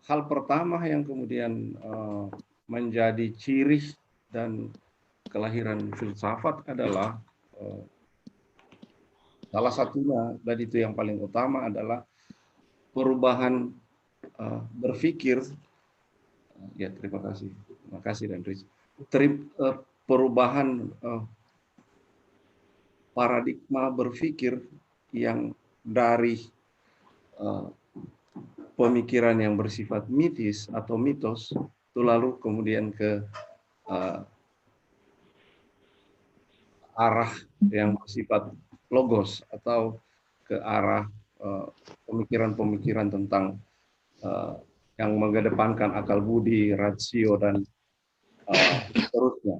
Hal pertama yang kemudian menjadi ciri dan kelahiran filsafat adalah salah satunya, dan itu yang paling utama adalah perubahan berpikir. Ya, terima kasih. Terima kasih, dan perubahan paradigma berpikir yang dari pemikiran yang bersifat mitis atau mitos, itu lalu kemudian ke arah yang bersifat logos atau ke arah pemikiran-pemikiran tentang yang mengedepankan akal budi, rasio, dan seterusnya.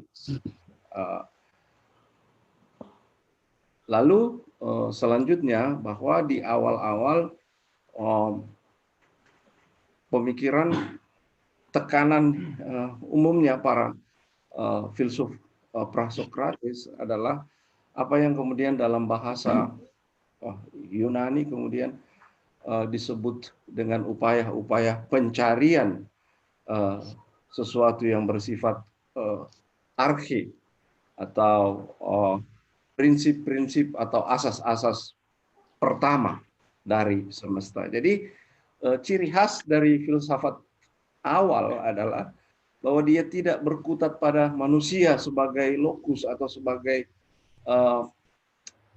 Lalu selanjutnya bahwa di awal-awal pemikiran tekanan umumnya para filsuf prasokratis adalah apa yang kemudian dalam bahasa Yunani kemudian disebut dengan upaya-upaya pencarian sesuatu yang bersifat arche atau prinsip-prinsip atau asas-asas pertama dari semesta. Jadi ciri khas dari filsafat awal adalah bahwa dia tidak berkutat pada manusia sebagai lokus atau sebagai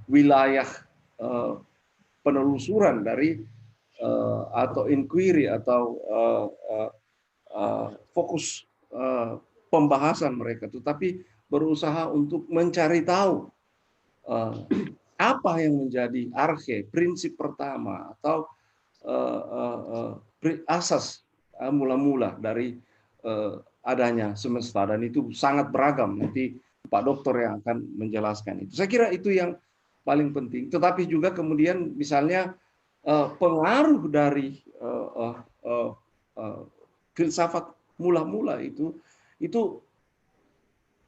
wilayah penelusuran dari atau inquiry atau fokus pembahasan mereka, tetapi berusaha untuk mencari tahu apa yang menjadi arche, prinsip pertama atau asas mula-mula dari adanya semesta, dan itu sangat beragam. Nanti Pak Dokter yang akan menjelaskan itu. Saya kira itu yang paling penting. Tetapi juga kemudian misalnya pengaruh dari filsafat mula-mula itu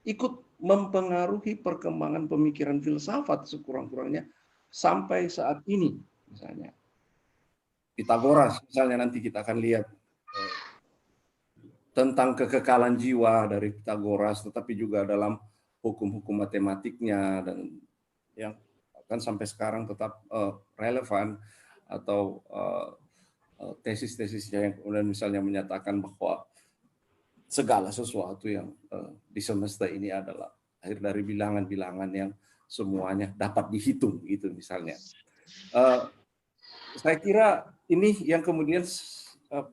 ikut mempengaruhi perkembangan pemikiran filsafat sekurang-kurangnya sampai saat ini. Misalnya Pitagoras, misalnya nanti kita akan lihat tentang kekekalan jiwa dari Pitagoras, tetapi juga dalam hukum-hukum matematiknya, dan yang akan sampai sekarang tetap relevan, atau tesis-tesisnya yang kemudian misalnya menyatakan bahwa segala sesuatu yang di semesta ini adalah akhir dari bilangan-bilangan yang semuanya dapat dihitung, gitu misalnya. Saya kira ini yang kemudian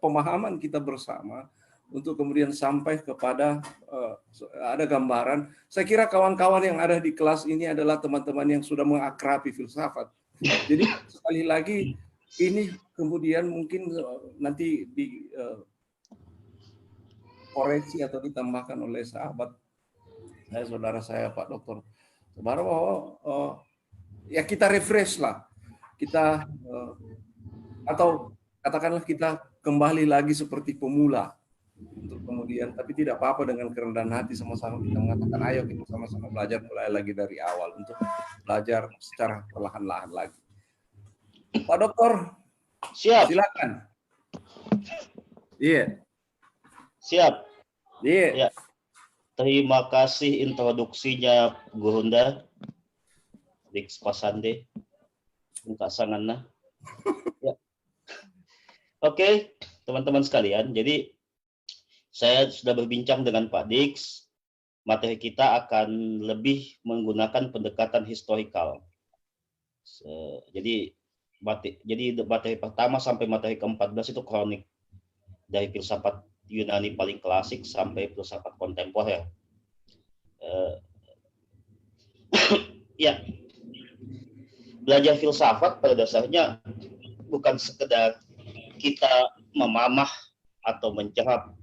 pemahaman kita bersama untuk kemudian sampai kepada ada gambaran. Saya kira kawan-kawan yang ada di kelas ini adalah teman-teman yang sudah mengakrabi filsafat. Jadi sekali lagi ini kemudian mungkin nanti di koreksi atau ditambahkan oleh sahabat saudara saya Pak Dokter bahwa ya kita refresh lah, kita atau katakanlah kita kembali lagi seperti pemula, untuk kemudian, tapi tidak apa-apa dengan kerendahan hati sama-sama kita mengatakan ayo kita sama-sama belajar mulai lagi dari awal, untuk belajar secara perlahan-lahan lagi. Pak Dokter, siap. Silakan. Iya. Siap. Iya. Ya. Terima kasih introduksinya Gurunda. Dix Pasande. Enggak sanganna. Ya. Oke, teman-teman sekalian. Jadi saya sudah berbincang dengan Pak Dix. Materi kita akan lebih menggunakan pendekatan historikal. Jadi materi pertama sampai materi ke-14 itu kronik dari filsafat Yunani paling klasik sampai filsafat kontemporer. Ya, belajar filsafat pada dasarnya bukan sekedar kita memamah atau mencerap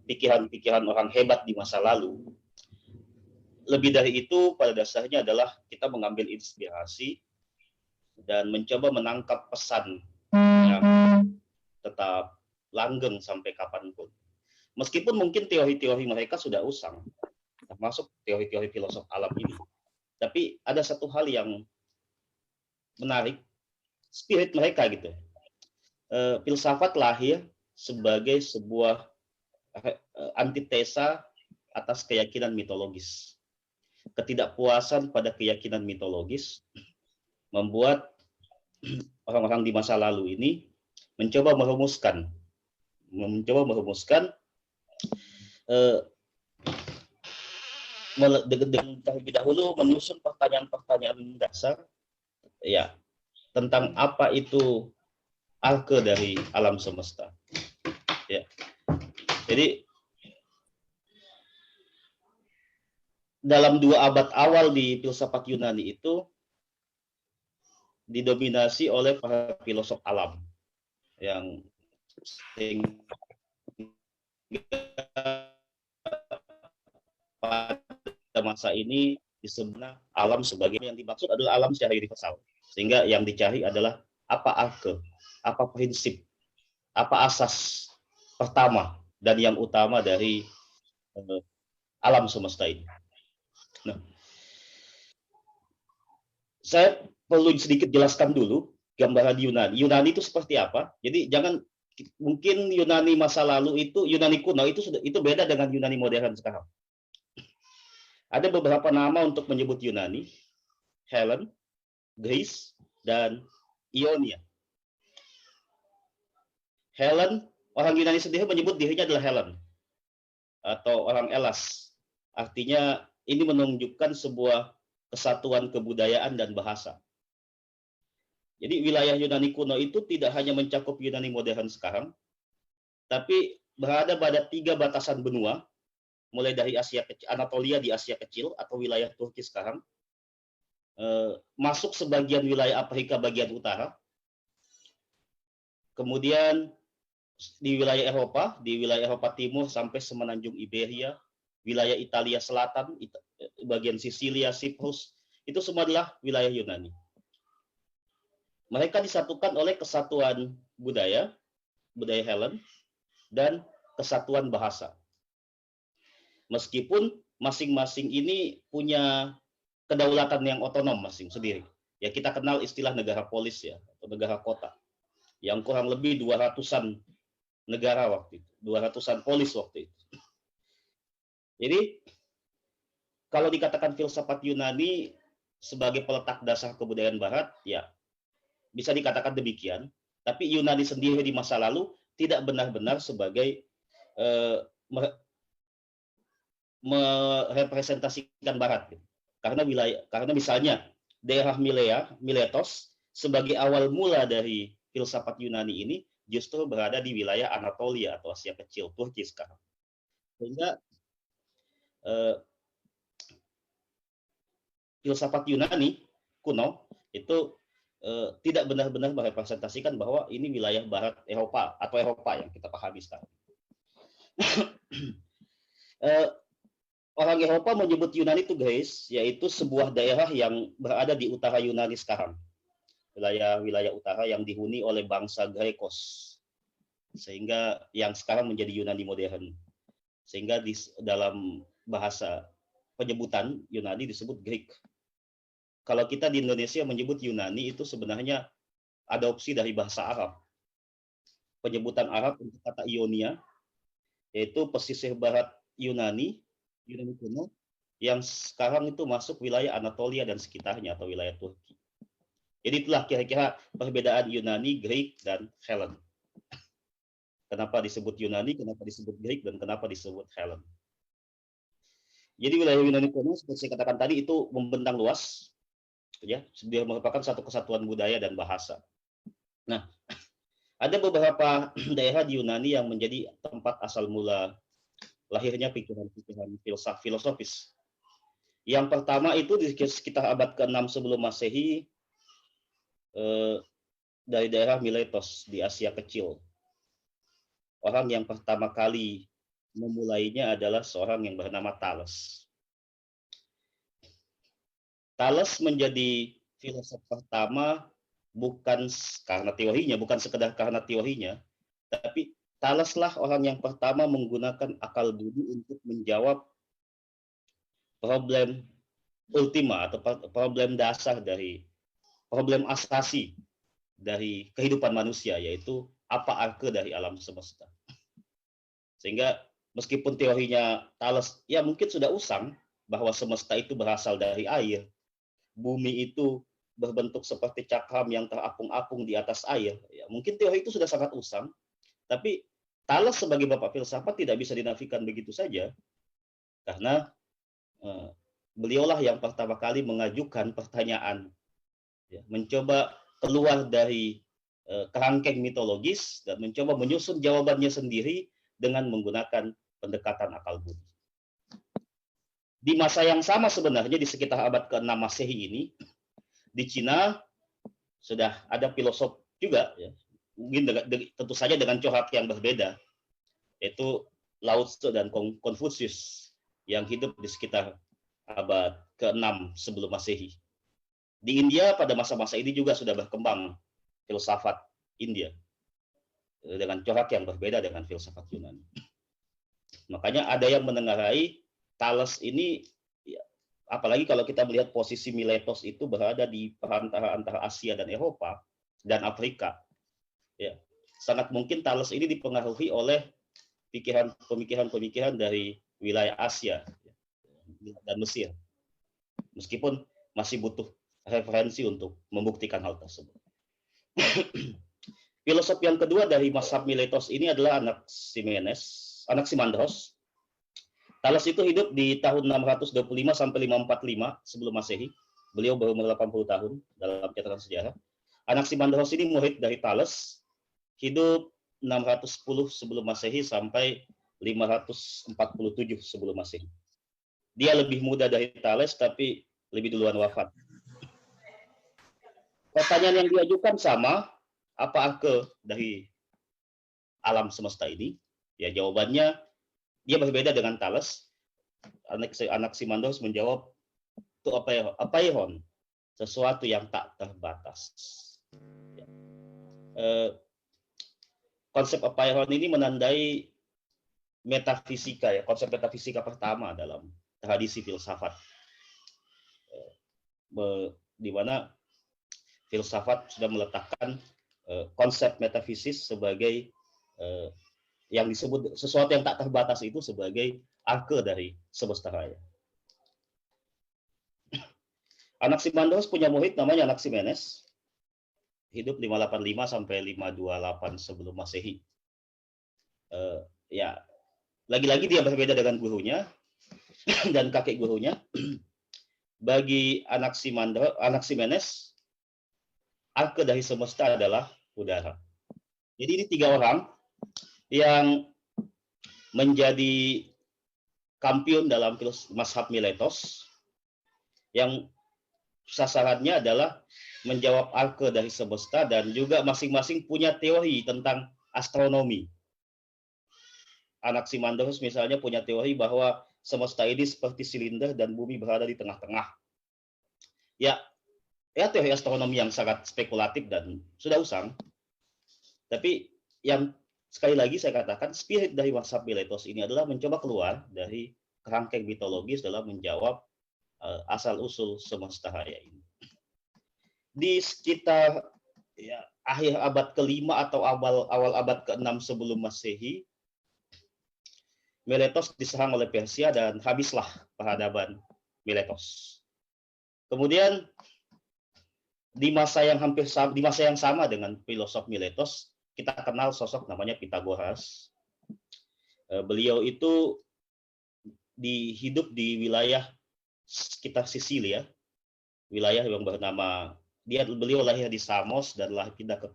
pikiran-pikiran orang hebat di masa lalu. Lebih dari itu, pada dasarnya adalah kita mengambil inspirasi dan mencoba menangkap pesan yang tetap langgeng sampai kapanpun. Meskipun mungkin teori-teori mereka sudah usang, termasuk teori-teori filosof alam ini. Tapi ada satu hal yang menarik, spirit mereka gitu. Filsafat lahir sebagai sebuah antitesa atas keyakinan mitologis. Ketidakpuasan pada keyakinan mitologis membuat orang-orang di masa lalu ini mencoba merumuskan terlebih dahulu menyusun pertanyaan-pertanyaan dasar ya tentang apa itu arke dari alam semesta. Ya. Jadi dalam 2 abad awal di filsafat Yunani itu didominasi oleh para filosof alam yang pada masa ini disebutnya alam sebagai yang dimaksud adalah alam secara universal. Sehingga yang dicari adalah apa arke, apa prinsip, apa asas pertama dan yang utama dari alam semesta ini. Nah, saya perlu sedikit jelaskan dulu gambaran Yunani. Yunani itu seperti apa? Jadi jangan mungkin Yunani masa lalu itu Yunani kuno itu beda dengan Yunani modern sekarang. Ada beberapa nama untuk menyebut Yunani, Helen, Greece, dan Ionia. Helen, orang Yunani sendiri menyebut dirinya adalah Helen atau orang Elas. Artinya ini menunjukkan sebuah kesatuan kebudayaan dan bahasa. Jadi wilayah Yunani kuno itu tidak hanya mencakup Yunani modern sekarang, tapi berada pada 3 batasan benua, mulai dari Asia Kecil, Anatolia di Asia Kecil atau wilayah Turki sekarang, masuk sebagian wilayah Afrika bagian utara, kemudian di wilayah Eropa Timur sampai semenanjung Iberia, wilayah Italia Selatan, bagian Sisilia, Siprus, itu semua adalah wilayah Yunani. Mereka disatukan oleh kesatuan budaya Hellen, dan kesatuan bahasa. Meskipun masing-masing ini punya kedaulatan yang otonom masing sendiri. Ya kita kenal istilah negara polis ya, atau negara kota. Yang kurang lebih 200-an negara waktu itu, 200-an polis waktu itu. Jadi kalau dikatakan filsafat Yunani sebagai peletak dasar kebudayaan barat, ya bisa dikatakan demikian. Tapi Yunani sendiri di masa lalu tidak benar-benar sebagai merepresentasikan barat. Karena misalnya daerah Miletos sebagai awal mula dari filsafat Yunani ini justru berada di wilayah Anatolia atau Asia Kecil, Turki sekarang. Sehingga filsafat Yunani kuno itu tidak benar-benar merepresentasikan bahwa ini wilayah barat Eropa atau Eropa yang kita pahami sekarang. Orang Eropa menyebut Yunani itu Greece, yaitu sebuah daerah yang berada di utara Yunani sekarang. Wilayah utara yang dihuni oleh bangsa Grekos. Sehingga yang sekarang menjadi Yunani modern. Sehingga di dalam bahasa penyebutan Yunani disebut Greek. Kalau kita di Indonesia menyebut Yunani itu sebenarnya adopsi dari bahasa Arab. Penyebutan Arab untuk kata Ionia, yaitu pesisir barat Yunani kuno, yang sekarang itu masuk wilayah Anatolia dan sekitarnya atau wilayah Turki. Jadi itulah kira-kira perbedaan Yunani, Greek, dan Hellen. Kenapa disebut Yunani, kenapa disebut Greek, dan kenapa disebut Hellen. Jadi wilayah Yunani kuno, seperti saya katakan tadi, itu membentang luas, ya, dia merupakan satu kesatuan budaya dan bahasa. Nah, ada beberapa daerah di Yunani yang menjadi tempat asal mula lahirnya pikiran-pikiran filosofis. Yang pertama itu di sekitar abad ke-6 sebelum Masehi dari daerah Miletos di Asia Kecil. Orang yang pertama kali memulainya adalah seorang yang bernama Thales. Thales menjadi filosof pertama bukan karena teorinya, bukan sekedar karena teorinya, tapi Thales lah orang yang pertama menggunakan akal budi untuk menjawab problem ultima atau problem dasar dari problem asasi dari kehidupan manusia, yaitu apa arke dari alam semesta. Sehingga meskipun teorinya Thales ya mungkin sudah usang bahwa semesta itu berasal dari air, bumi itu berbentuk seperti cakram yang terapung-apung di atas air, ya mungkin teori itu sudah sangat usang, tapi Thales sebagai bapak filsafat tidak bisa dinafikan begitu saja, karena beliaulah yang pertama kali mengajukan pertanyaan, ya, mencoba keluar dari kerangkeng mitologis dan mencoba menyusun jawabannya sendiri dengan menggunakan pendekatan akal budi. Di masa yang sama sebenarnya di sekitar abad ke-6 Masehi ini, di Cina sudah ada filosof juga, ya, mungkin tentu saja dengan corak yang berbeda, yaitu Lao Tzu dan Konfusius yang hidup di sekitar abad ke-6 sebelum Masehi. Di India pada masa-masa ini juga sudah berkembang filsafat India dengan corak yang berbeda dengan filsafat Yunani. Makanya ada yang menengarai Thales ini, ya, apalagi kalau kita melihat posisi Miletos itu berada di perantara antara Asia dan Eropa dan Afrika, ya, sangat mungkin Thales ini dipengaruhi oleh pemikiran dari wilayah Asia dan Mesir, meskipun masih butuh referensi untuk membuktikan hal tersebut. Filosof yang kedua dari mazhab Miletos ini adalah Anaximandros. Thales itu hidup di tahun 625 sampai 545 sebelum Masehi. Beliau berumur 80 tahun dalam catatan sejarah. Anaximandros ini murid dari Thales, hidup 610 sebelum Masehi sampai 547 sebelum Masehi. Dia lebih muda dari Thales tapi lebih duluan wafat. Pertanyaan yang diajukan sama, apa arke dari alam semesta ini? Ya jawabannya dia berbeda dengan Thales. Anaximandros menjawab itu apairon, sesuatu yang tak terbatas. Ya. Konsep apairon ini menandai metafisika, ya, konsep metafisika pertama dalam tradisi filsafat, di mana filsafat sudah meletakkan konsep metafisis sebagai yang disebut sesuatu yang tak terbatas itu sebagai arke dari semesta raya. Anaximandros punya murid namanya Anaximenes, hidup 585 sampai 528 sebelum Masehi. Ya, lagi-lagi dia berbeda dengan gurunya dan kakek gurunya. Bagi Anaximenes, arke dari semesta adalah udara. Jadi ini tiga orang yang menjadi kampion dalam mazhab Miletos, yang sasarannya adalah menjawab arke dari semesta dan juga masing-masing punya teori tentang astronomi. Anaximandros misalnya punya teori bahwa semesta ini seperti silinder dan bumi berada di tengah-tengah. Ya teori astronomi yang sangat spekulatif dan sudah usang. Tapi yang sekali lagi saya katakan spirit dari mazhab Miletos ini adalah mencoba keluar dari kerangkeng mitologis dalam menjawab asal-usul semesta raya ini. Di sekitar akhir abad ke-5 atau awal abad ke-6 sebelum Masehi, Miletos diserang oleh Persia dan habislah peradaban Miletos. Kemudian di masa yang sama dengan filosof Miletos, kita kenal sosok namanya Pitagoras. Beliau itu hidup di wilayah sekitar Sisilia, wilayah yang bernama beliau lahir di Samos dan pindah ke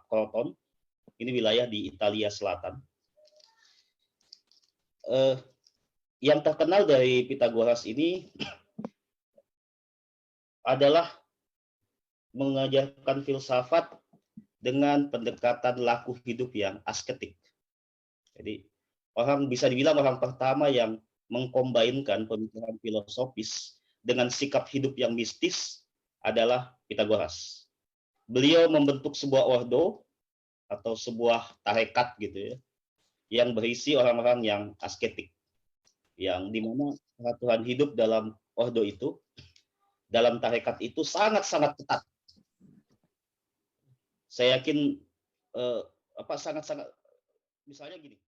Kroton. Ini wilayah di Italia Selatan. Yang terkenal dari Pitagoras ini adalah mengajarkan filsafat dengan pendekatan laku hidup yang asketik. Jadi orang bisa dibilang orang pertama yang mengkombainkan pemikiran filosofis dengan sikap hidup yang mistis adalah Pitagoras. Beliau membentuk sebuah ordo atau sebuah tarekat gitu ya, yang berisi orang-orang yang asketik, yang dimana peraturan hidup dalam ordo itu, dalam tarekat itu sangat-sangat ketat. Saya yakin sangat-sangat, misalnya gini,